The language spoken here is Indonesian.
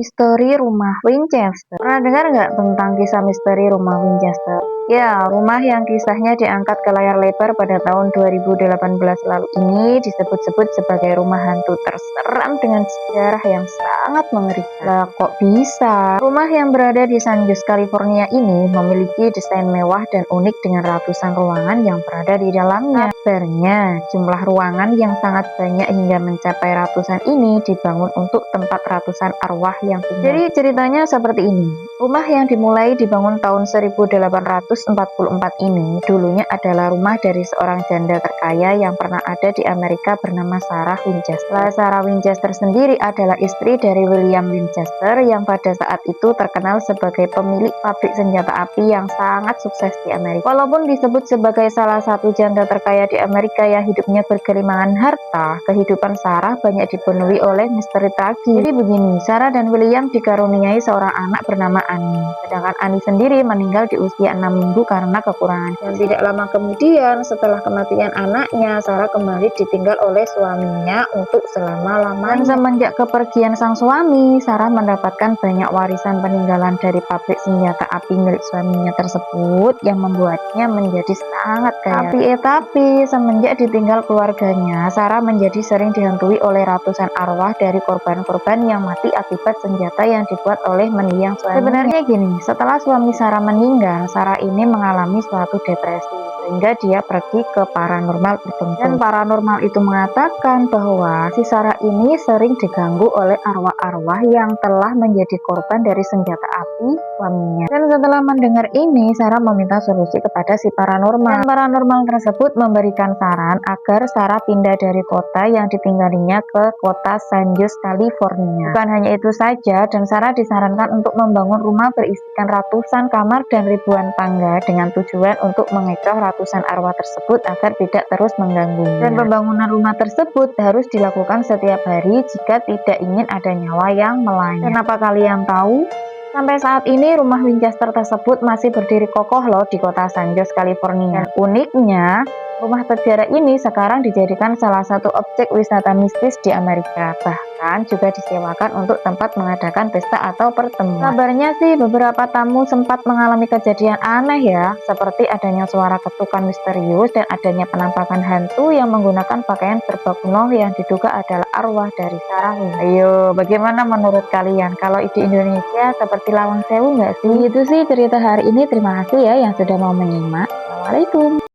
Misteri Rumah Winchester. Pernah dengar nggak tentang kisah misteri Rumah Winchester? Ya, rumah yang kisahnya diangkat ke layar lebar pada tahun 2018 lalu ini disebut-sebut sebagai rumah hantu terseram dengan sejarah yang sangat mengerikan. Lah, kok bisa? Rumah yang berada di San Jose, California ini memiliki desain mewah dan unik dengan ratusan ruangan yang berada di dalamnya. Kabarnya, jumlah ruangan yang sangat banyak hingga mencapai ratusan ini dibangun untuk tempat ratusan arwah yang tinggal. Jadi ceritanya seperti ini. Rumah yang dimulai dibangun tahun 1844 ini dulunya adalah rumah dari seorang janda terkaya yang pernah ada di Amerika bernama Sarah Winchester. Sarah Winchester sendiri adalah istri dari William Winchester yang pada saat itu terkenal sebagai pemilik pabrik senjata api yang sangat sukses di Amerika. Walaupun disebut sebagai salah satu janda terkaya di Amerika yang hidupnya bergelimangan harta, kehidupan Sarah banyak dipenuhi oleh misteri tragis. Jadi begini, Sarah dan William dikaruniai seorang anak bernama Annie. Sedangkan Annie sendiri meninggal di usia 6 minggu karena kekurangan. Dan tidak lama kemudian setelah kematian anaknya, Sarah kembali ditinggal oleh suaminya untuk selama-lamanya. Dan semenjak kepergian sang suami, Sarah mendapatkan banyak warisan peninggalan dari pabrik senjata api milik suaminya tersebut yang membuatnya menjadi sangat kaya. Tapi semenjak ditinggal keluarganya, Sarah menjadi sering dihantui oleh ratusan arwah dari korban-korban yang mati akibat senjata yang dibuat oleh mendiang suaminya. Sebenarnya gini, setelah suami Sarah meninggal, Sarah ini mengalami suatu depresi sehingga dia pergi ke paranormal tertentu. Dan paranormal itu mengatakan bahwa si Sarah ini sering diganggu oleh arwah-arwah yang telah menjadi korban dari senjata api suaminya. Dan setelah mendengar ini, Sarah meminta solusi kepada si paranormal. Dan paranormal tersebut memberikan saran agar Sarah pindah dari kota yang ditinggalinya ke kota San Jose, California. Bukan hanya itu saja, dan Sarah disarankan untuk membangun rumah berisikan ratusan kamar dan ribuan tangga dengan tujuan untuk mengecoh ratusan arwah tersebut agar tidak terus mengganggu. Dan pembangunan rumah tersebut harus dilakukan setiap hari jika tidak ingin ada nyawa yang melayang. Dan apa kalian tahu? Sampai saat ini rumah Winchester tersebut masih berdiri kokoh loh di kota San Jose, California. Dan uniknya, rumah sejarah ini sekarang dijadikan salah satu objek wisata mistis di Amerika. Bahkan juga disewakan untuk tempat mengadakan pesta atau pertemuan. Kabarnya sih beberapa tamu sempat mengalami kejadian aneh ya, seperti adanya suara ketukan misterius dan adanya penampakan hantu yang menggunakan pakaian serba kuno yang diduga adalah arwah dari Sarah. Ayo, bagaimana menurut kalian? Kalau di Indonesia seperti Lawang Sewu nggak sih? Itu sih cerita hari ini. Terima kasih ya yang sudah mau menyimak. Assalamualaikum.